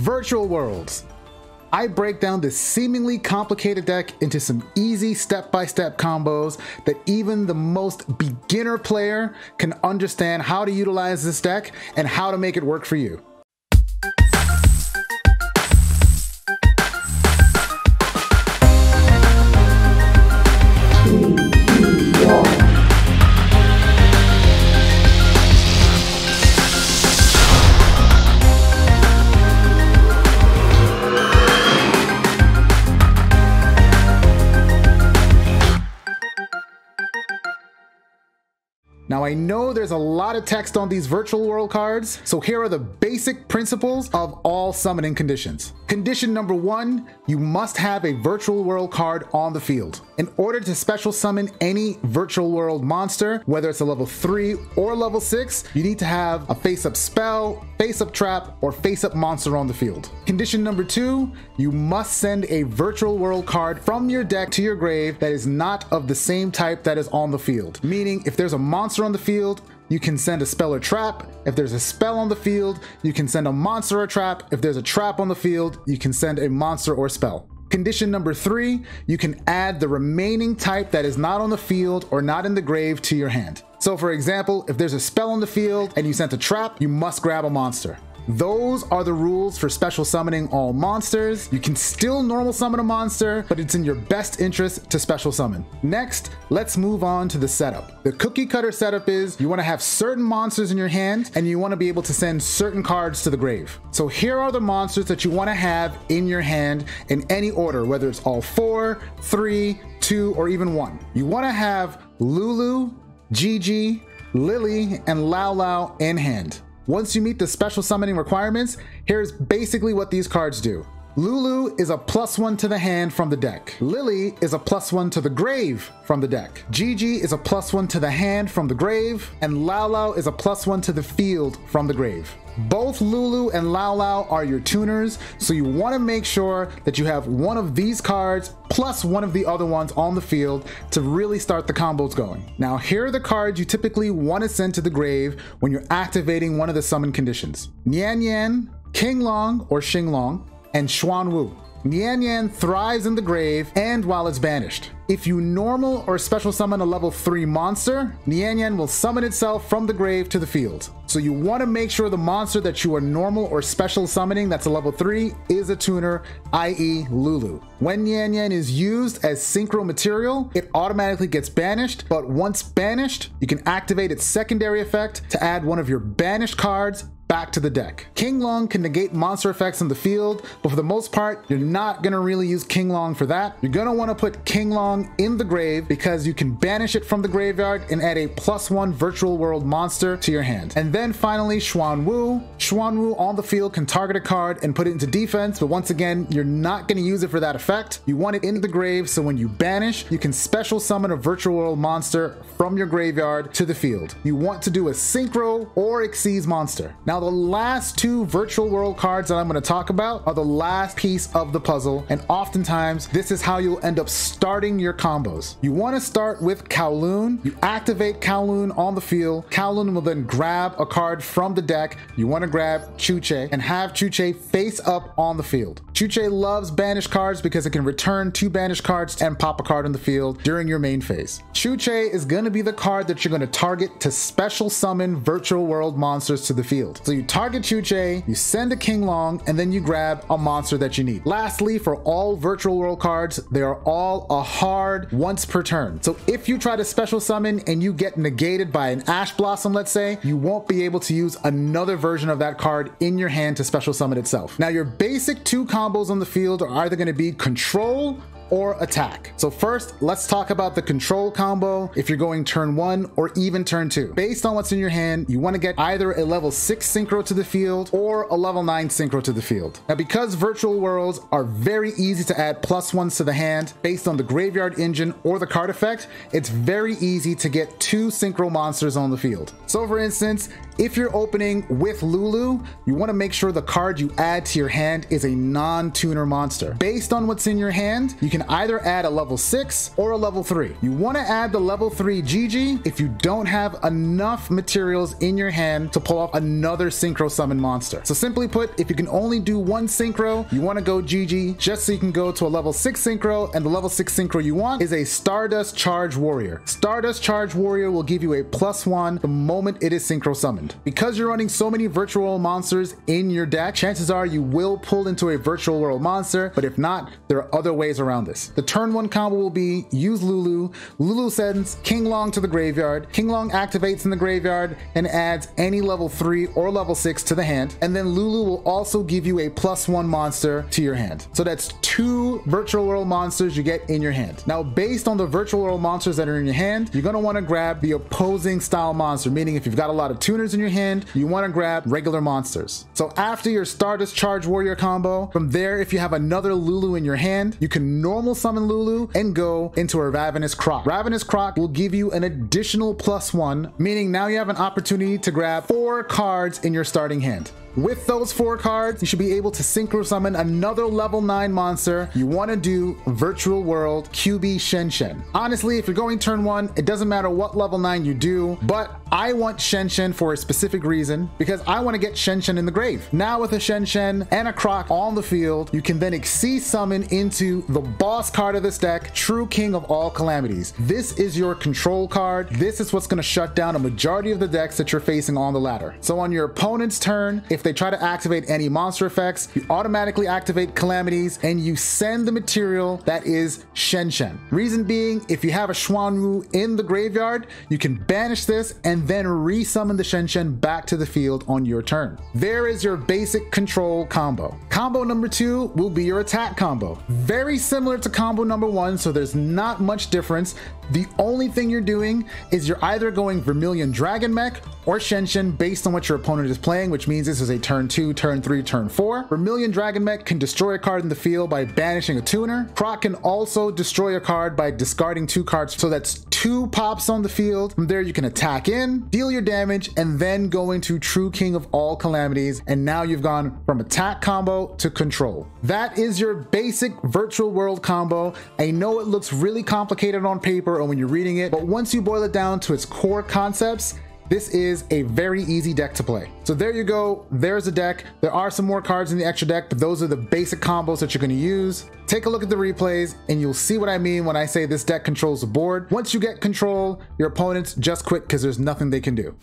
Virtual Worlds. I break down this seemingly complicated deck into some easy step-by-step combos that even the most beginner player can understand how to utilize this deck and how to make it work for you. Now I know there's a lot of text on these virtual world cards, so here are the basic principles of all summoning conditions. Condition number 1, you must have a virtual world card on the field. In order to special summon any virtual world monster, whether it's a level 3 or level 6, you need to have a face-up spell, face-up trap, or face-up monster on the field. Condition number 2, you must send a virtual world card from your deck to your grave that is not of the same type that is on the field. Meaning, if there's a monster on the field, you can send a spell or trap. If there's a spell on the field, you can send a monster or trap. If there's a trap on the field, you can send a monster or spell. Condition number 3, you can add the remaining type that is not on the field or not in the grave to your hand. So for example, if there's a spell on the field and you sent a trap, you must grab a monster. Those are the rules for special summoning all monsters. You can still normal summon a monster, but it's in your best interest to special summon. Next, let's move on to the setup. The cookie cutter setup is you want to have certain monsters in your hand and you want to be able to send certain cards to the grave. So here are the monsters that you want to have in your hand in any order, whether it's all 4, 3, 2, or even 1. You want to have Lulu, Jiji, Lily, and Laolao in hand. Once you meet the special summoning requirements, here's basically what these cards do. Lulu is a +1 to the hand from the deck. Lily is a +1 to the grave from the deck. Jiji is a +1 to the hand from the grave. And Laolao is a +1 to the field from the grave. Both Lulu and Laolao are your tuners, so you want to make sure that you have one of these cards plus one of the other ones on the field to really start the combos going. Now here are the cards you typically want to send to the grave when you're activating one of the summon conditions. Nian Yan, King Long or Xing Long, and Xuan Wu. Nian Yan thrives in the grave and while it's banished. If you normal or special summon a level 3 monster, Nian Yan will summon itself from the grave to the field. So you want to make sure the monster that you are normal or special summoning that's a level 3 is a tuner, i.e. Lulu. When Nian Yan is used as synchro material, it automatically gets banished, but once banished, you can activate its secondary effect to add one of your banished cards back to the deck. King Long can negate monster effects in the field, but for the most part, you're not gonna really use King Long for that. You're gonna wanna put King Long in the grave because you can banish it from the graveyard and add a +1 virtual world monster to your hand. And then finally, Xuan Wu. Xuan Wu on the field can target a card and put it into defense, but once again, you're not gonna use it for that effect. You want it in the grave, so when you banish, you can special summon a virtual world monster from your graveyard to the field. You want to do a synchro or Xiezhi monster. Now the last 2 virtual world cards that I'm going to talk about are the last piece of the puzzle, and oftentimes this is how you'll end up starting your combos. You want to start with Kowloon. You activate Kowloon on the field. Kowloon will then grab a card from the deck. You want to grab Chuche and have Chuche face up on the field. Chuche loves banished cards because it can return 2 banished cards and pop a card on the field during your main phase. Chuche is going to be the card that you're going to target to special summon virtual world monsters to the field. So you target Chuche, you send a King Long, and then you grab a monster that you need. Lastly, for all virtual world cards, they are all a hard once per turn. So if you try to special summon and you get negated by an Ash Blossom, let's say, you won't be able to use another version of that card in your hand to special summon itself. Now your basic 2 combos on the field are either going to be control or attack. So first, let's talk about the control combo if you're going turn 1 or even turn 2. Based on what's in your hand, you want to get either a level 6 synchro to the field or a level 9 synchro to the field. Now because virtual worlds are very easy to add +1s to the hand based on the graveyard engine or the card effect, it's very easy to get 2 synchro monsters on the field. So for instance, If you're opening with Lulu, you want to make sure the card you add to your hand is a non-tuner monster. Based on what's in your hand, you can either add a level 6 or a level 3. You want to add the level 3 Jiji if you don't have enough materials in your hand to pull off another synchro summon monster. So simply put, if you can only do one synchro, you want to go Jiji just so you can go to a level 6 synchro, and the level 6 synchro you want is a Stardust Charge Warrior. Stardust Charge Warrior will give you a +1 the moment it is synchro summoned. Because you're running so many virtual world monsters in your deck, chances are you will pull into a virtual world monster, but if not, there are other ways around this. The turn 1 combo will be use Lulu. Lulu sends King Long to the graveyard. King Long activates in the graveyard and adds any level 3 or level 6 to the hand, and then Lulu will also give you a +1 monster to your hand. So that's 2 virtual world monsters you get in your hand. Now, based on the virtual world monsters that are in your hand, you're going to want to grab the opposing style monster, meaning if you've got a lot of tuners in your hand, you want to grab regular monsters. So after your Stardust Charge Warrior combo, from there, if you have another Lulu in your hand, you can normal summon Lulu and go into a Ravenous Croc. Ravenous Croc will give you an additional +1, meaning now you have an opportunity to grab 4 cards in your starting hand. With those 4 cards, you should be able to synchro summon another level 9 monster. You want to do Virtual World QB Shen Shen. Honestly, if you're going turn 1, it doesn't matter what level 9 you do, but I want Shen Shen for a specific reason, because I want to get Shen Shen in the grave. Now with a Shen Shen and a Croc on the field, you can then Xyz summon into the boss card of this deck, True King of All Calamities. This is your control card. This is what's going to shut down a majority of the decks that you're facing on the ladder. So on your opponent's turn, if they try to activate any monster effects, you automatically activate calamities and you send the material that is Shen Shen. Reason being, if you have a Xuanwu in the graveyard, you can banish this and then re-summon the Shen Shen back to the field on your turn. There is your basic control combo. Combo number 2 will be your attack combo. Very similar to combo number 1, so there's not much difference. The only thing you're doing is you're either going Vermilion Dragon Mech or Shen Shen based on what your opponent is playing, which means this is a turn 2, turn 3, turn 4. Vermilion Dragon Mech can destroy a card in the field by banishing a tuner. Croc can also destroy a card by discarding 2 cards, so that's 2 pops on the field. From there you can attack in, deal your damage, and then go into True King of All Calamities, and now you've gone from attack combo to control. That is your basic virtual world combo. I know it looks really complicated on paper or when you're reading it, but once you boil it down to its core concepts, this is a very easy deck to play. So there you go, there's the deck. There are some more cards in the extra deck, but those are the basic combos that you're going to use. Take a look at the replays and you'll see what I mean when I say this deck controls the board. Once you get control, your opponents just quit because there's nothing they can do.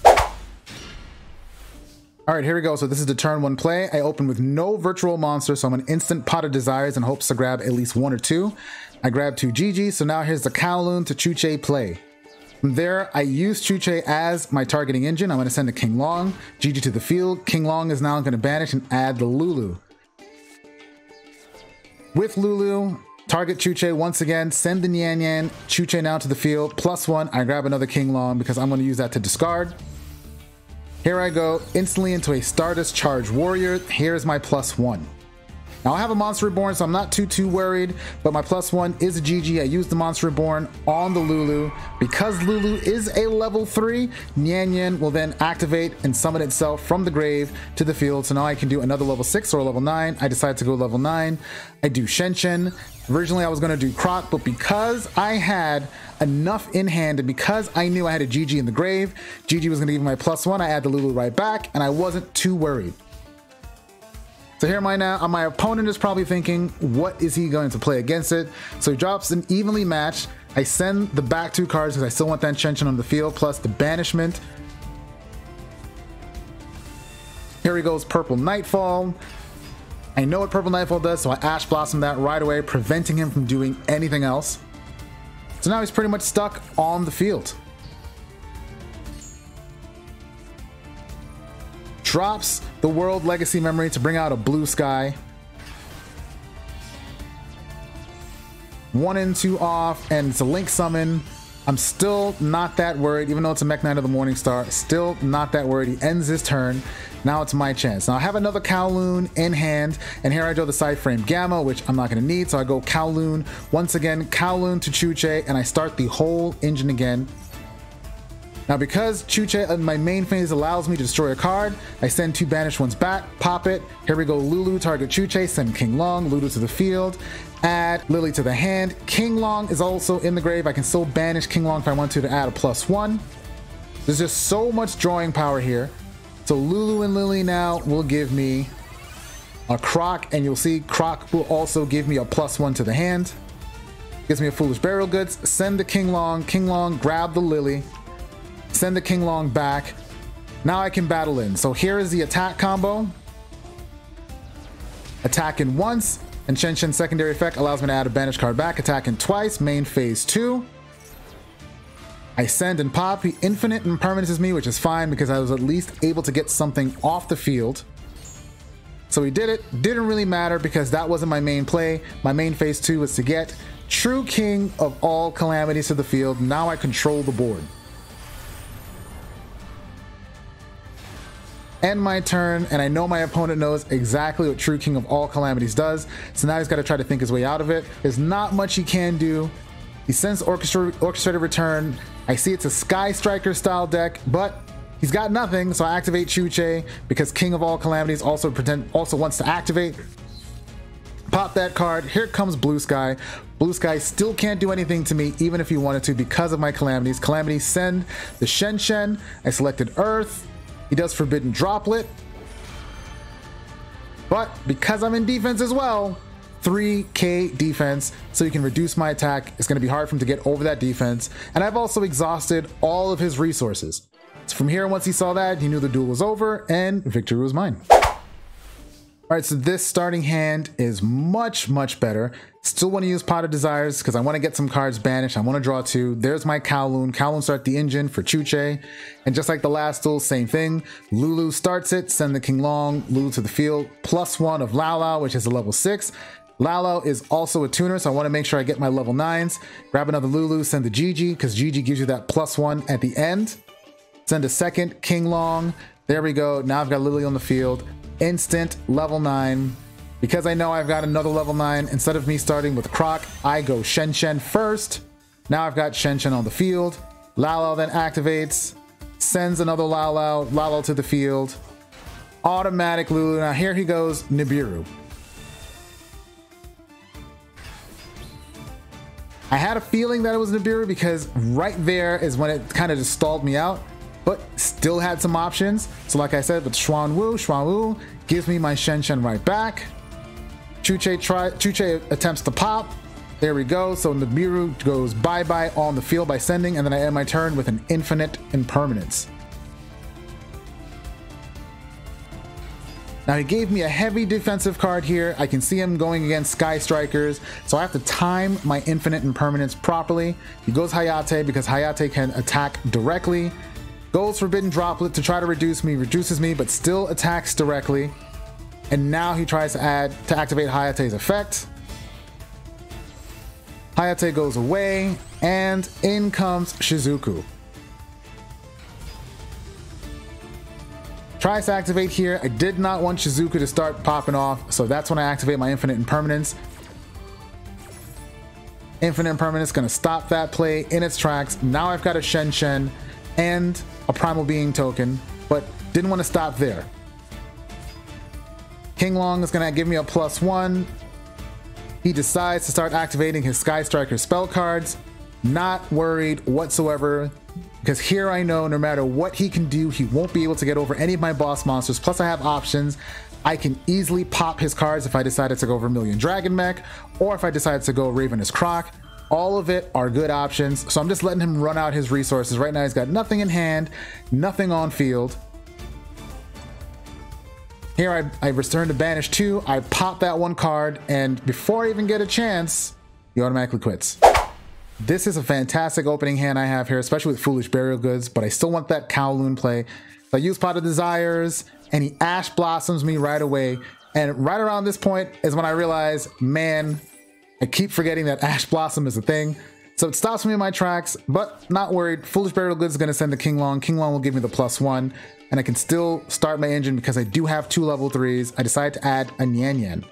All right, here we go. So this is the turn 1 play. I open with no virtual monster, so I'm an instant Pot of Desires in hopes to grab at least 1 or 2. I grab 2 Jiji, so now here's the Kowloon to Chuche play. From there, I use Chuche as my targeting engine. I'm going to send a King Long, Jiji to the field. King Long is now going to banish and add the Lulu. With Lulu, target Chuche once again, send the Nyan Nyan, Chuche now to the field, +1. I grab another King Long because I'm going to use that to discard. Here I go, instantly into a Stardust Charge Warrior. Here's my +1. Now I have a Monster Reborn, so I'm not too worried, but my +1 is a Jiji. I used the Monster Reborn on the Lulu. Because Lulu is a level 3, Nyan Nyan will then activate and summon itself from the grave to the field. So now I can do another level 6 or a level 9. I decide to go level 9. I do Shen Shen. Originally I was going to do Croc, but because I had enough in hand and because I knew I had a Jiji in the grave, Jiji was going to give me my +1. I add the Lulu right back, and I wasn't too worried. So here am I now. My opponent is probably thinking, what is he going to play against it? So he drops an evenly matched. I send the back 2 cards because I still want that Shen Shen on the field, plus the banishment. Here he goes, Purple Nightfall. I know what Purple Nightfall does, so I Ash Blossom that right away, preventing him from doing anything else. So now he's pretty much stuck on the field. Drops the World Legacy Memory to bring out a Blue Sky. 1 and 2 off, and it's a Link Summon. I'm still not that worried, even though it's a Mekk-Knight of the Morningstar. Still not that worried. He ends his turn. Now it's my chance. Now I have another Kowloon in hand, and here I draw the Side Frame Gamma, which I'm not going to need, so I go Kowloon. Once again, Kowloon to Chuche, and I start the whole engine again. Now because Chuche in my main phase allows me to destroy a card, I send 2 banished ones back, pop it. Here we go, Lulu, target Chuche, send King Long, Lulu to the field, add Lily to the hand. King Long is also in the grave. I can still banish King Long if I want to add a +1. There's just so much drawing power here. So Lulu and Lily now will give me a Croc, and you'll see Croc will also give me a +1 to the hand. Gives me a Foolish Burial Goods, send the King Long, grab the Lily, send the King Long back. Now I can battle in. So here is the attack combo. Attacking once, and Shen Shen's secondary effect allows me to add a banished card back. Attacking twice, main phase 2. I send and pop. He infinite impermanences me, which is fine because I was at least able to get something off the field. So he did it. Didn't really matter because that wasn't my main play. My main phase 2 was to get True King of all Calamities to the field. Now I control the board. End my turn, and I know my opponent knows exactly what True King of all Calamities does, so now he's got to try to think his way out of it. There's not much he can do. He sends Orchestrated Return. I see it's a Sky Striker style deck, but he's got nothing, so I activate Chuche because King of all Calamities also wants to activate. Pop that card. Here comes Blue Sky. Blue Sky still can't do anything to me even if he wanted to because of my Calamities. Calamities send the Shen Shen. I selected Earth. He does Forbidden Droplet. But because I'm in defense as well, 3k defense, so he can reduce my attack. It's going to be hard for him to get over that defense. And I've also exhausted all of his resources. So from here, once he saw that, he knew the duel was over and victory was mine. All right, so this starting hand is much, much better. Still want to use Pot of Desires because I want to get some cards banished. I want to draw 2. There's my Kowloon. Kowloon start the engine for Chuche. And just like the last duel, same thing. Lulu starts it, send the King Long, Lulu to the field, +1 of Laolao, which is a level 6. Laolao is also a tuner, so I want to make sure I get my level 9s. Grab another Lulu, send the Jiji, because Jiji gives you that +1 at the end. Send a second King Long. There we go. Now I've got Lily on the field. Instant level 9. Because I know I've got another level 9, instead of me starting with Croc, I go Shen Shen first. Now I've got Shen Shen on the field. Laolao then activates, sends another Laolao, Laolao to the field. Automatic Lulu. Now here he goes, Nibiru. I had a feeling that it was Nibiru because right there is when it kind of just stalled me out, but still had some options. So like I said, with Xuan Wu gives me my Shen Shen right back. Chuche attempts to pop. There we go. So Nibiru goes bye-bye on the field by sending, and then I end my turn with an infinite impermanence. Now he gave me a heavy defensive card here. I can see him going against Sky Strikers, so I have to time my infinite impermanence properly. He goes Hayate because Hayate can attack directly. Goes Forbidden Droplet to try to reduces me, but still attacks directly. And now he tries to activate Hayate's effect. Hayate goes away, and in comes Shizuku. Tries to activate here. I did not want Shizuku to start popping off, so that's when I activate my Infinite Impermanence. Infinite Impermanence gonna stop that play in its tracks. Now I've got a Shen Shen and a Primal Being token, but didn't want to stop there. King Long is gonna give me a +1. He decides to start activating his Sky Striker spell cards. Not worried whatsoever, because here I know no matter what he can do, he won't be able to get over any of my boss monsters. Plus I have options. I can easily pop his cards if I decided to go Vermilion Dragon Mech, or if I decided to go Ravenous Croc. All of it are good options, so I'm just letting him run out his resources. Right now he's got nothing in hand, nothing on field. Here I return to banish 2, I pop that 1 card, and before I even get a chance, he automatically quits. This is a fantastic opening hand I have here, especially with Foolish Burial Goods, but I still want that Kowloon play. So I use Pot of Desires, and he Ash Blossoms me right away. And right around this point is when I realize, man, I keep forgetting that Ash Blossom is a thing. So it stops me in my tracks, but not worried. Foolish Burial Goods is going to send the King Long. King Long will give me the +1, and I can still start my engine because I do have 2 level 3s. I decided to add a Nian Yan.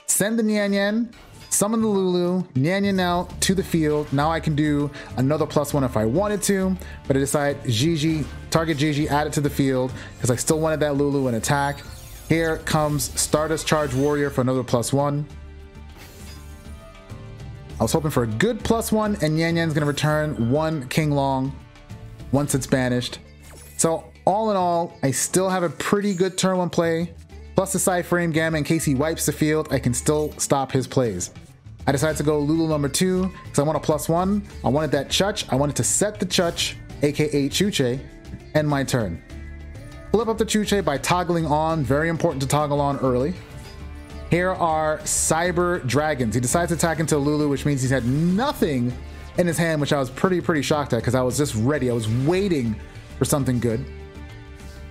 Send the Nian Yan. Summon the Lulu, Nyan Nyan out to the field. Now I can do another +1 if I wanted to, but I decide Xiezhi, target Jiji, add it to the field because I still wanted that Lulu in attack. Here comes Stardust Charge Warrior for another +1. I was hoping for a good +1, and Nyan Nyan's gonna return 1 King Long once it's banished. So all in all, I still have a pretty good turn 1 play. Plus the side frame Gamma in case he wipes the field, I can still stop his plays. I decided to go Lulu number 2 because I want a +1. I wanted that Chuch. I wanted to set the Chuch, aka Chuche, end my turn. Flip up the Chuche by toggling on, very important to toggle on early. Here are Cyber Dragons. He decides to attack into Lulu, which means he's had nothing in his hand, which I was pretty shocked at because I was just ready. I was waiting for something good.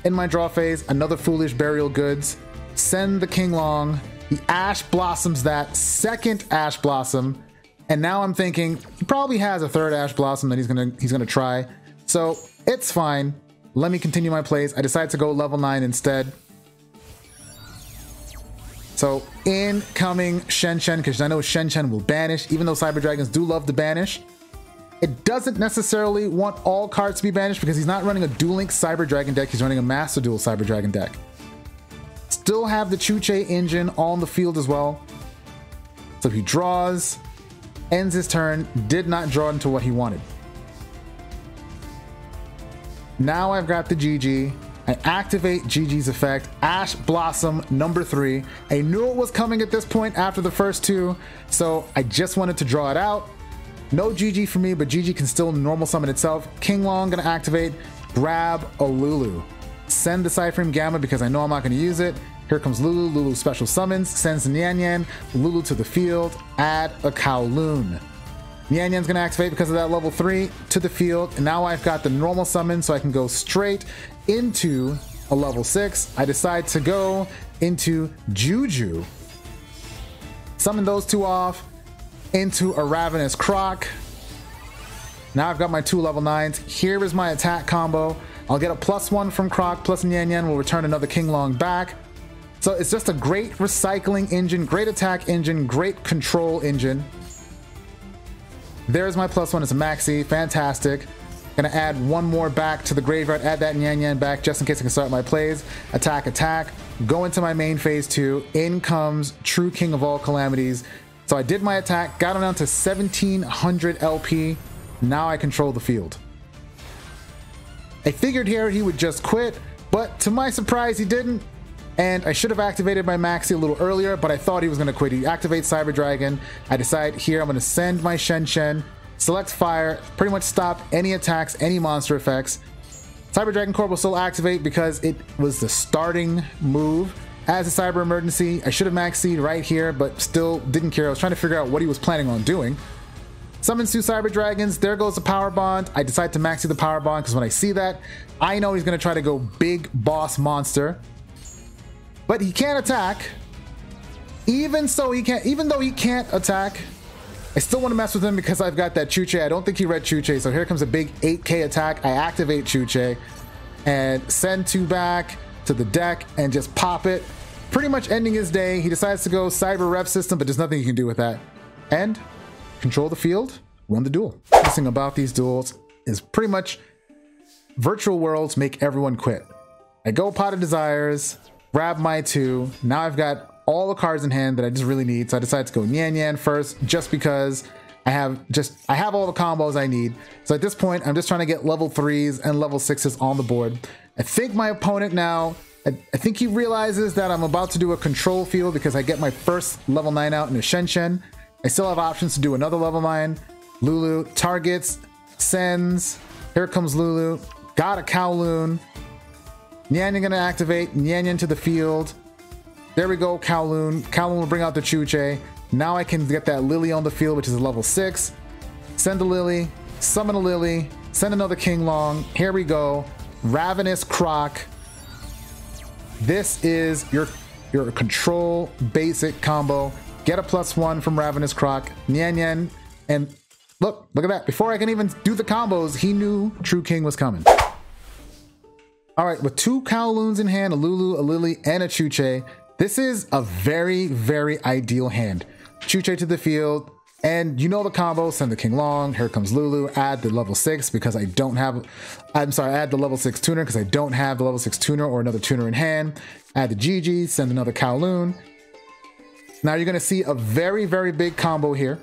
In my draw phase, another Foolish Burial Goods. Send the King Long. He Ash Blossoms that second Ash Blossom, and now I'm thinking he probably has a third Ash Blossom that he's gonna try. So it's fine. Let me continue my plays. I decided to go level 9 instead. So incoming Shen Shen, because I know Shen Shen will banish, even though Cyber Dragons do love to banish. It doesn't necessarily want all cards to be banished because he's not running a Duel Link Cyber Dragon deck. He's running a Master Duel Cyber Dragon deck. Still have the Chuche engine on the field as well. So he draws, ends his turn, did not draw into what he wanted. Now I've got the Jiji. I activate Jiji's effect, Ash Blossom number 3. I knew it was coming at this point after the first 2, so I just wanted to draw it out. No Jiji for me, but Jiji can still normal summon itself. King Long gonna activate, grab a Lulu. Send the side frame Gamma because I know I'm not gonna use it. Here comes Lulu. Lulu special summons, sends Nyan Nyan, Lulu to the field, add a Kowloon. Nyan Nyan's gonna activate because of that level 3 to the field, and now I've got the normal summon so I can go straight into a level 6. I decide to go into Juju. Summon those 2 off into a Ravenous Croc. Now I've got my 2 level 9s. Here is my attack combo. I'll get a +1 from Croc, plus Nyan Nyan will return another King Long back. So it's just a great recycling engine, great attack engine, great control engine. There's my +1, it's a maxi, fantastic. Gonna add 1 more back to the graveyard, add that Nyan Nyan back just in case I can start my plays. Attack, attack, go into my main phase 2. In comes True King of all calamities. So I did my attack, got him down to 1700 LP. Now I control the field. I figured here he would just quit, but to my surprise he didn't. And I should have activated my Maxi a little earlier, but I thought he was going to quit. He activates Cyber Dragon. I decide here I'm going to send my Shen Shen, select fire, pretty much stop any attacks, any monster effects. Cyber Dragon Core will still activate because it was the starting move as a Cyber Emergency. I should have Maxi'd right here, but still didn't care. I was trying to figure out what he was planning on doing. Summons 2 Cyber Dragons. There goes the Power Bond. I decide to Maxi the Power Bond because when I see that, I know he's going to try to go big boss monster. But he can't attack. Even though he can't attack, I still want to mess with him because I've got that Chuche. I don't think he read Chuche, so here comes a big 8k attack. I activate Chuche and send 2 back to the deck and just pop it. Pretty much ending his day. He decides to go Cyber Rev System, but there's nothing you can do with that. And control the field, won the duel. The thing about these duels is pretty much virtual worlds make everyone quit. I go Pot of Desires, grab my 2. Now I've got all the cards in hand that I just really need. So I decided to go Nyan Nyan first just because I have all the combos I need. So at this point, I'm just trying to get level 3s and level 6s on the board. I think my opponent now, I think he realizes that I'm about to do a control field because I get my first level 9 out in a Shen Shen. I still have options to do another level 9. Lulu targets, sends. Here comes Lulu. Got a Kowloon. Nyan Nyan gonna activate. Nyan Nyan to the field. There we go, Kowloon. Kowloon will bring out the Chuche. Now I can get that Lily on the field, which is a level 6. Send a Lily. Summon a Lily. Send another King Long. Here we go. Ravenous Croc. This is your control basic combo. Get a +1 from Ravenous Croc. Nyan Nyan. And look at that. Before I can even do the combos, he knew True King was coming. All right, with 2 Kowloons in hand, a Lulu, a Lily, and a Chuche, this is a very, very ideal hand. Chuche to the field, and you know the combo, send the King Long, here comes Lulu, add the level 6 because I don't have, I'm sorry, add the level 6 tuner because I don't have the level 6 tuner or another tuner in hand, add the Jiji, send another Kowloon. Now you're going to see a very, very big combo here.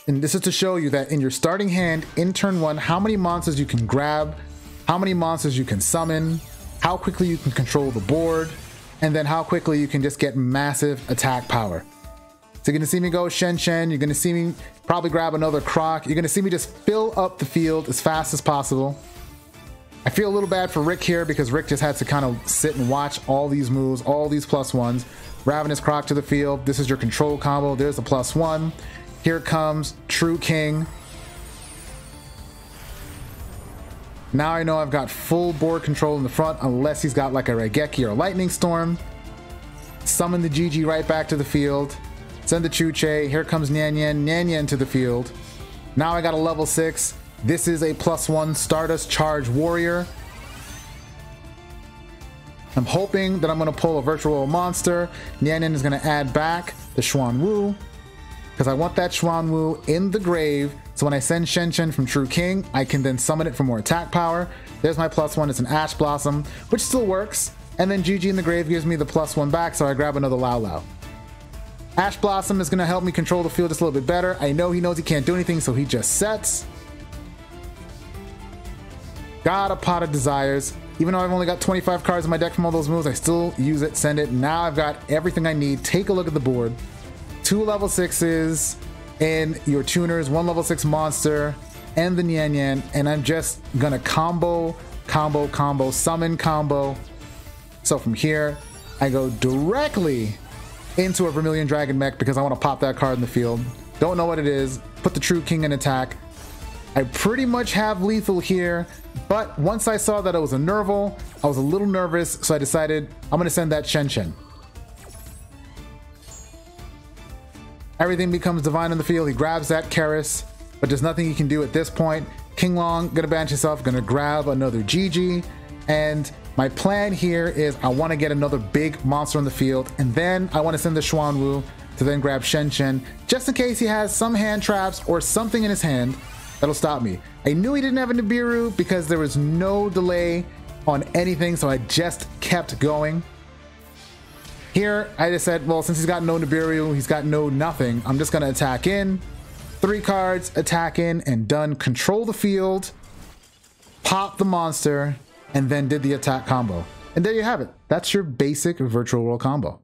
And this is to show you that in your starting hand, in turn 1, how many monsters you can grab, how many monsters you can summon, how quickly you can control the board, and then how quickly you can just get massive attack power. So you're going to see me go Shen Shen, you're going to see me probably grab another Croc, you're going to see me just fill up the field as fast as possible. I feel a little bad for Rick here because Rick just had to kind of sit and watch all these moves, all these +1s. Ravenous Croc to the field, this is your control combo, there's the +1. Here comes True King. Now I know I've got full board control in the front unless he's got like a Raigeki or a Lightning Storm. Summon the Jiji right back to the field. Send the Chuche. Here comes Nyan Nyan to the field. Now I got a level 6. This is a +1 Stardust Charge Warrior. I'm hoping that I'm going to pull a Virtual Monster. Nyan is going to add back the Xuan Wu because I want that Xuan Wu in the grave. So when I send Shen Shen from True King, I can then summon it for more attack power. There's my +1. It's an Ash Blossom, which still works. And then Jiji in the grave gives me the +1 back, so I grab another Laolao. Ash Blossom is going to help me control the field just a little bit better. I know he knows he can't do anything, so he just sets. Got a Pot of Desires. Even though I've only got 25 cards in my deck from all those moves, I still use it, send it. Now I've got everything I need. Take a look at the board. 2 level 6s and your tuners, 1 level 6 monster, and the Nyan Nyan. And I'm just going to combo, summon combo. So from here, I go directly into a Vermilion Dragon mech because I want to pop that card in the field. Don't know what it is. Put the True King in attack. I pretty much have lethal here, but once I saw that it was a Nerval, I was a little nervous, so I decided I'm going to send that Shen Shen. Everything becomes divine in the field. He grabs that Karis, but there's nothing he can do at this point. King Long, gonna banish yourself, gonna grab another Jiji, and my plan here is I want to get another big monster on the field, and then I want to send the Xuan Wu to then grab Shen Shen, just in case he has some hand traps or something in his hand that'll stop me. I knew he didn't have a Nibiru because there was no delay on anything, so I just kept going. Here, I just said, well, since he's got no Nibiru, he's got no nothing, I'm just going to attack in. 3 cards, attack in, and done. Control the field, pop the monster, and then did the attack combo. And there you have it. That's your basic Virtual World combo.